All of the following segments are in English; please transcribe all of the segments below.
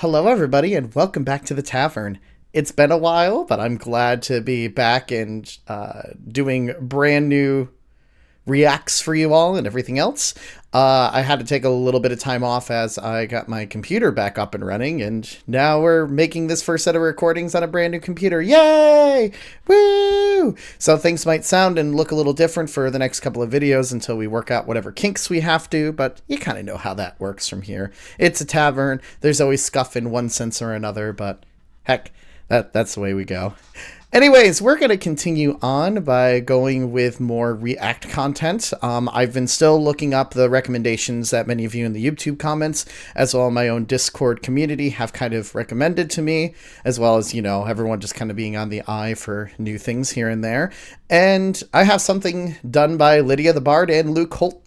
Hello, everybody, and welcome back to the tavern. It's been a while, but I'm glad to be back and doing brand new reacts for you all and everything else. I had to take a little bit of time off as I got my computer back up and running, and now we're making this first set of recordings on a brand new computer. Yay! Woo! So things might sound and look a little different for the next couple of videos until we work out whatever kinks we have to, but you kind of know how that works from here. It's a tavern. There's always scuff in one sense or another, but heck, that's the way we go. Anyways, we're going to continue on by going with more React content. I've been still looking up the recommendations that many of you in the YouTube comments, as well as my own Discord community, have kind of recommended to me, as well as, everyone just kind of being on the eye for new things here and there. And I have something done by Lydia the Bard and Luke Holt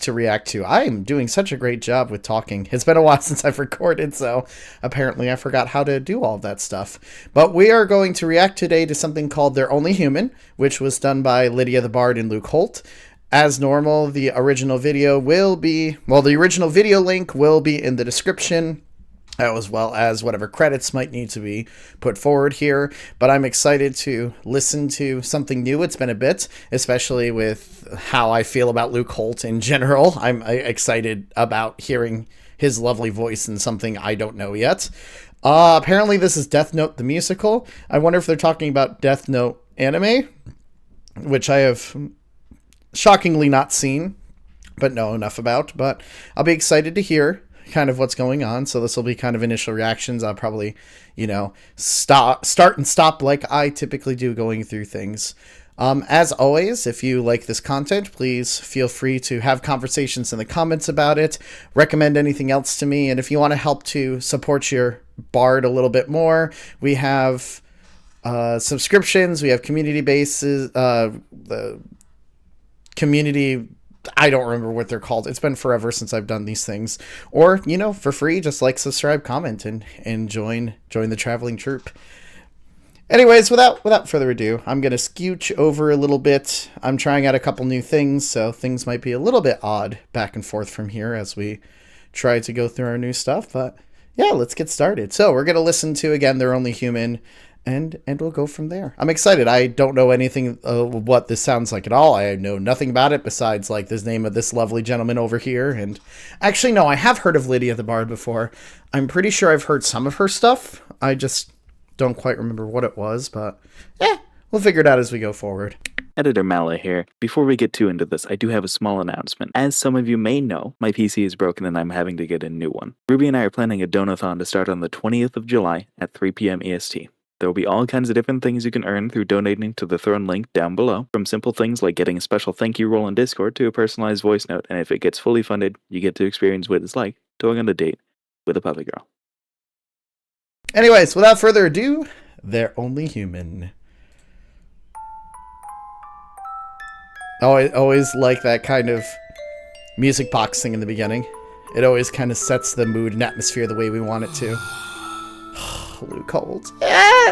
to react to. I am doing such a great job with talking. It's been a while since I've recorded, so apparently I forgot how to do all of that stuff. But we are going to react today to something called They're Only Human, which was done by Lydia the Bard and Luke Holt. As normal, the original video link will be in the description, as well as whatever credits might need to be put forward here. But I'm excited to listen to something new. It's been a bit, especially with how I feel about Luke Holt in general. I'm excited about hearing his lovely voice in something I don't know yet. Apparently this is Death Note the musical. I wonder if they're talking about Death Note anime, which I have shockingly not seen, but know enough about. But I'll be excited to hear kind of what's going on. So this will be kind of initial reactions. I'll probably, start and stop like I typically do going through things. As always, if you like this content, please feel free to have conversations in the comments about it, recommend anything else to me, and if you want to help to support your bard a little bit more, we have subscriptions, we have community bases, the community, I don't remember what they're called. It's been forever since I've done these things. Or, for free, just like, subscribe, comment, and join the traveling troupe. Anyways, without further ado, I'm going to scooch over a little bit. I'm trying out a couple new things, so things might be a little bit odd back and forth from here as we try to go through our new stuff. But yeah, let's get started. So we're going to listen to, again, They're Only Human, and we'll go from there. I'm excited. I don't know anything what this sounds like at all. I know nothing about it besides like the name of this lovely gentleman over here. And actually, no, I have heard of Lydia the Bard before. I'm pretty sure I've heard some of her stuff. I just don't quite remember what it was, but yeah, we'll figure it out as we go forward. Editor Mala here. Before we get too into this, I do have a small announcement. As some of you may know, my PC is broken and I'm having to get a new one. Ruby and I are planning a donathon to start on the 20th of July at 3 p.m. EST. There will be all kinds of different things you can earn through donating to the Throne link down below, from simple things like getting a special thank you roll in Discord to a personalized voice note, and if it gets fully funded, you get to experience what it's like going on a date with a puppy girl. Anyways, without further ado, They're Only Human. Oh, I always like that kind of music box thing in the beginning. It always kind of sets the mood and atmosphere the way we want it to. Luke Holt.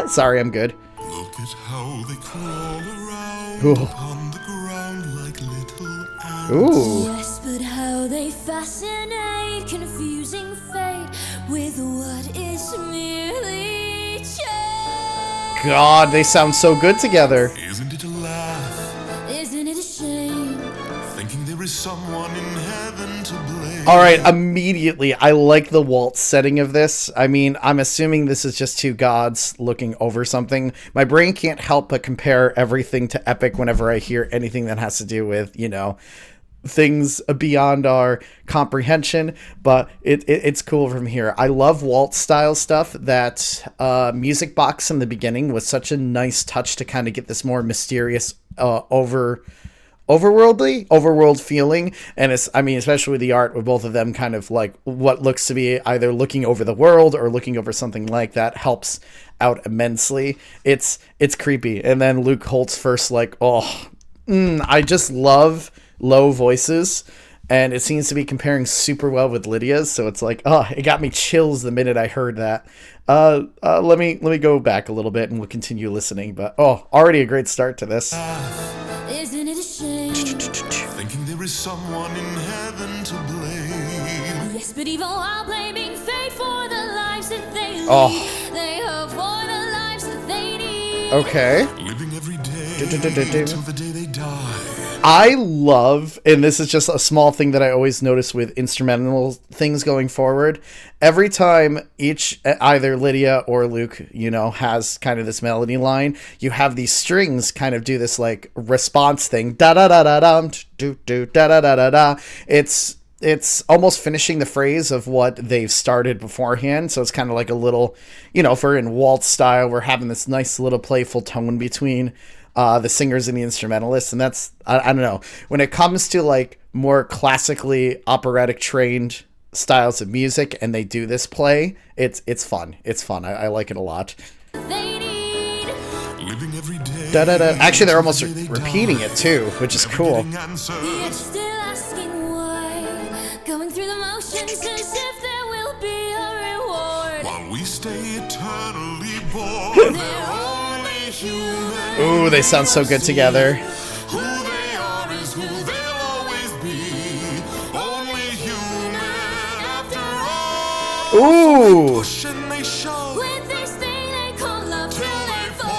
Sorry, I'm good. Look at how they crawl around Ooh. upon the ground like little ants. Ooh. Yes, but how they fascinate, confusing fate with what is merely change. God, they sound so good together. Isn't it a laugh, Isn't it a shame? thinking there is someone in heaven to blame? Alright, immediately, I like the waltz setting of this. I mean, I'm assuming this is just two gods looking over something. My brain can't help but compare everything to Epic whenever I hear anything that has to do with, things beyond our comprehension, but it's cool from here. I love waltz style stuff. That music box in the beginning was such a nice touch to kind of get this more mysterious, overworld feeling, and especially with the art with both of them kind of like what looks to be either looking over the world or looking over something like that helps out immensely. It's creepy. And then Luke Holt's first I just love low voices, and it seems to be comparing super well with Lydia's, so it's like, it got me chills the minute I heard that. Let me go back a little bit and we'll continue listening, but already a great start to this. Isn't it a shame? Thinking there is someone in heaven to blame. Yes, But even while blaming fate for the lives that they lead, Oh. they hope for the lives that they need. Okay. Living every day till the day they die. I love, and this is just a small thing that I always notice with instrumental things going forward. Every time either Lydia or Luke, has kind of this melody line, you have these strings kind of do this like response thing. Da da da da dum, do do da da da da da. It's almost finishing the phrase of what they've started beforehand. So it's kind of like a little, if we're in waltz style, we're having this nice little playful tone between the singers and the instrumentalists. And that's, I don't know, when it comes to like more classically operatic trained styles of music and they do this play, it's fun. It's fun. I like it a lot. They need. Living every day. Da, da, da. Actually, they're almost till the day they repeating die. it too, which is Never cool. getting answers. Yet still asking why. Going through the motions as if there will be a reward. While we stay eternally bored. They're only human. Ooh, they sound so good together. Who they are is who they'll always be. Only human after all. Ooh. Push and they shove. With this thing they call love till they fall.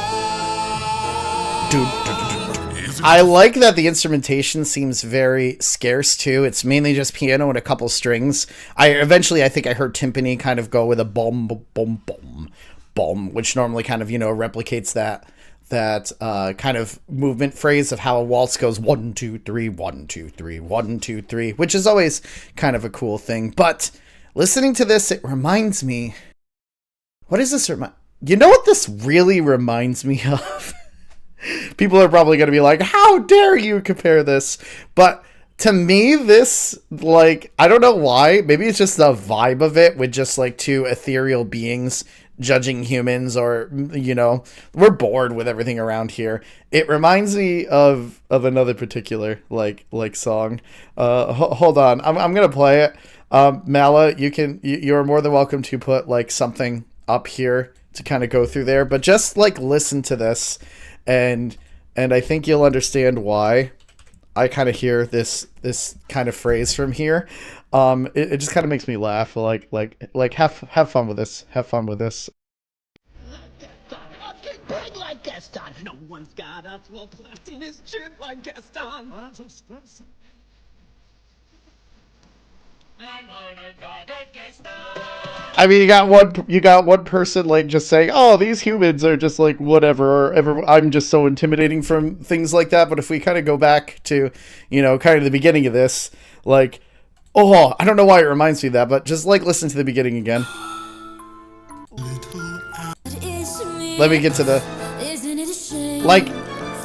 Is it I like that the instrumentation seems very scarce too. It's mainly just piano and a couple strings. I think I heard timpani kind of go with a boom, boom, boom, boom, boom, which normally kind of, replicates that kind of movement phrase of how a waltz goes 1 2 3 1 2 3 1 2 3, which is always kind of a cool thing. But listening to this, it reminds me, what does this remind? You know what this really reminds me of? People are probably going to be like, how dare you compare this? But to me, this, like, I don't know why. Maybe it's just the vibe of it with just like two ethereal beings judging humans, or, we're bored with everything around here. It reminds me of another particular like song. Hold on. I'm going to play it. Mala, you're more than welcome to put like something up here to kind of go through there, but just like listen to this. And I think you'll understand why I kind of hear this kind of phrase from here. It just kind of makes me laugh. Like have fun with this. Have fun with this. Big like Gaston. No one's got us what's left in his chin like Gaston. I mean, you got one person like just saying, "Oh, these humans are just like whatever," or I'm just so intimidating from things like that. But if we kind of go back to, kind of the beginning of this, like, oh, I don't know why it reminds me of that, but just like listen to the beginning again. It's me. Let me get to the Isn't it a shame? like.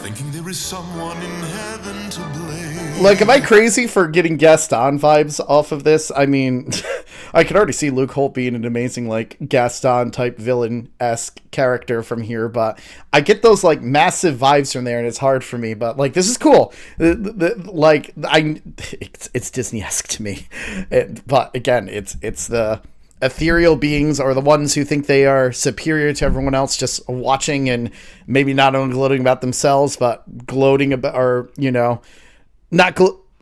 thinking there is someone in heaven to blame? Like, am I crazy for getting Gaston vibes off of this? I mean, I could already see Luke Holt being an amazing, like, Gaston-type villain-esque character from here, but I get those, like, massive vibes from there, and it's hard for me, but, like, this is cool. It's Disney-esque to me. But, again, it's the ethereal beings, or the ones who think they are superior to everyone else, just watching and maybe not only gloating about themselves, but gloating about, or,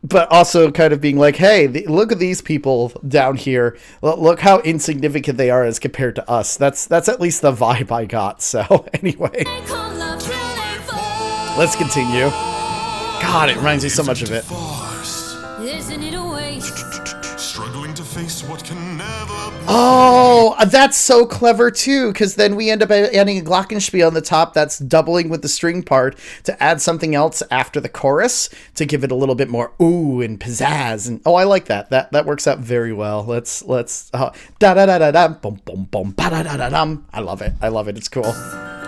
but also kind of being like, hey, look at these people down here. Look how insignificant they are as compared to us. That's at least the vibe I got. So anyway, They call love till they fall. let's continue. God, it reminds me so much of it. Farce. Isn't it a waste? Struggling to face what can never be. Oh, that's so clever too, because then we end up adding a glockenspiel on the top that's doubling with the string part to add something else after the chorus to give it a little bit more ooh and pizzazz. And I like that. That works out very well. Let's da da da da da boom boom boom ba da da da dum. I love it. It's cool.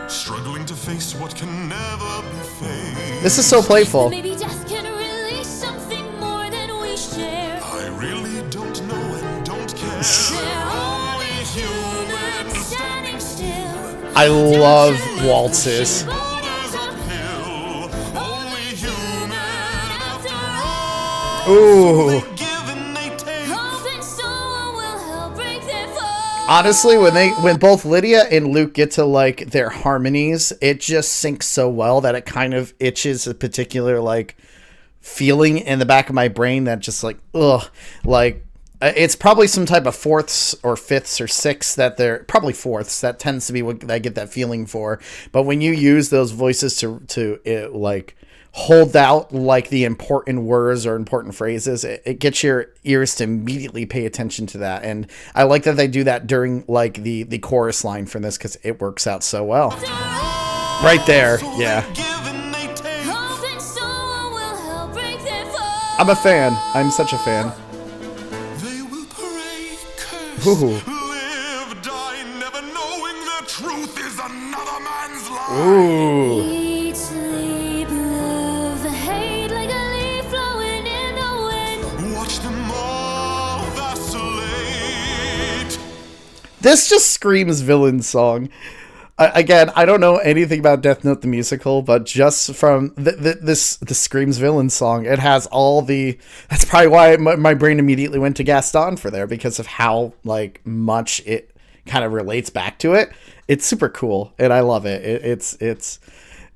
Struggling to face what can never be faced. This is so playful. Maybe death can release something more than we share. I really don't know and don't care. They're only human standing still. I love waltzes. Boulders uphill. Only human after all. Ooh. They give and they take. Hoping someone will help break their fall. Honestly, when both Lydia and Luke get to like their harmonies, it just syncs so well that it kind of itches a particular like feeling in the back of my brain that just like, ugh, like It's probably some type of fourths or fifths or sixths that they're probably fourths. That tends to be what I get that feeling for. But when you use those voices to like hold out like the important words or important phrases, it gets your ears to immediately pay attention to that. And I like that they do that during like the chorus line for this because it works out so well. Right there, yeah. Hoping someone will help break their fall. I'm a fan. I'm such a fan. They will pray, curse, Ooh. live, die, never knowing the truth is another man's lie. Ooh. Eat, sleep, love, hate like a leaf blowing in the wind. Watch them all vacillate. This just screams villain song. Again, I don't know anything about Death Note the musical, but just from the Screams villain song, it has all the. That's probably why my brain immediately went to Gaston for there because of how like much it kind of relates back to it. It's super cool, and I love it.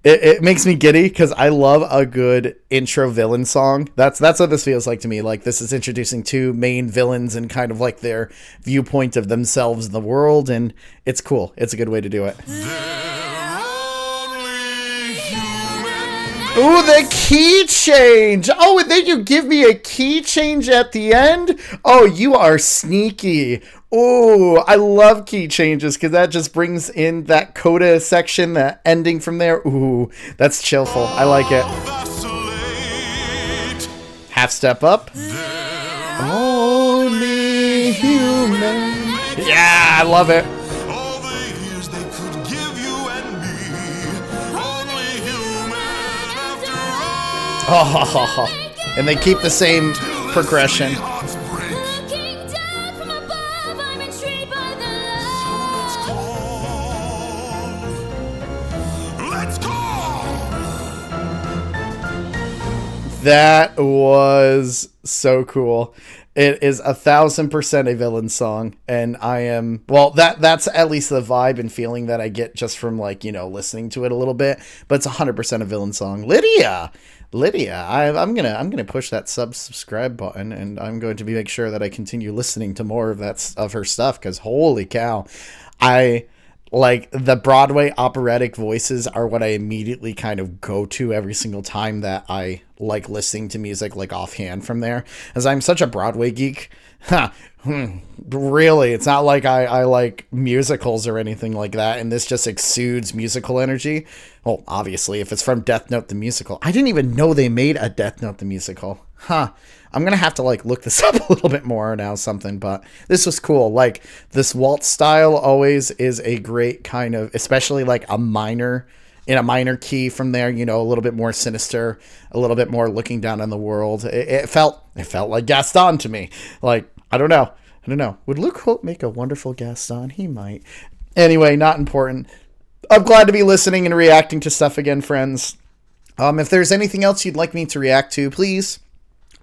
It makes me giddy because I love a good intro villain song. That's what this feels like to me. Like this is introducing two main villains and kind of like their viewpoint of themselves in the world, and it's cool. It's a good way to do it. They're only human. Ooh, the key change! Oh, and then you give me a key change at the end? Oh, you are sneaky. Ooh, I love key changes because that just brings in that coda section, that ending from there. Ooh, that's chillful. I like it. Vacillate. Half step up. They're Only human. Yeah, I love it. all the years they could give you and me. Only human after all. Oh, and they keep the same progression. Hearts break. Looking down from above, I'm intrigued by the love. Let's go. That was so cool. It is 1,000% a villain song, and I am that's at least the vibe and feeling that I get just from like listening to it a little bit. But it's 100% a villain song. Lydia, I'm gonna push that subscribe button, and I'm going to make sure that I continue listening to more of her stuff because holy cow, I. Like the Broadway operatic voices are what I immediately kind of go to every single time that I like listening to music like offhand from there, as I'm such a Broadway geek. Really, it's not like I like musicals or anything like that, and this just exudes musical energy. Well, obviously, if it's from Death Note the musical. I didn't even know they made a Death Note the musical. I'm gonna have to like look this up a little bit more now, but this was cool. Like this waltz style always is a great kind of, especially like in a minor key from there, a little bit more sinister, a little bit more looking down on the world. It felt like Gaston to me. Like, I don't know. Would Luke Holt make a wonderful Gaston? He might. Anyway, not important. I'm glad to be listening and reacting to stuff again, friends. If there's anything else you'd like me to react to, please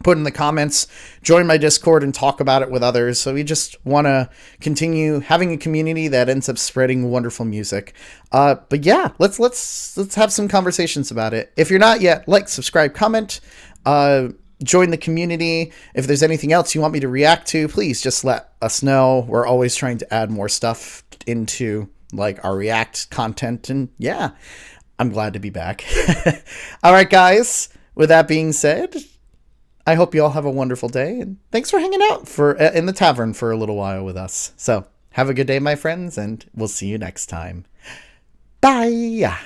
put in the comments, join my Discord, and talk about it with others. So we just want to continue having a community that ends up spreading wonderful music. But yeah, let's have some conversations about it. If you're not yet, like, subscribe, comment, join the community. If there's anything else you want me to react to, please just let us know. We're always trying to add more stuff into like our react content, and yeah, I'm glad to be back. All right, guys, with that being said, I hope you all have a wonderful day, and thanks for hanging out in the tavern for a little while with us. So have a good day, my friends, and we'll see you next time. Bye.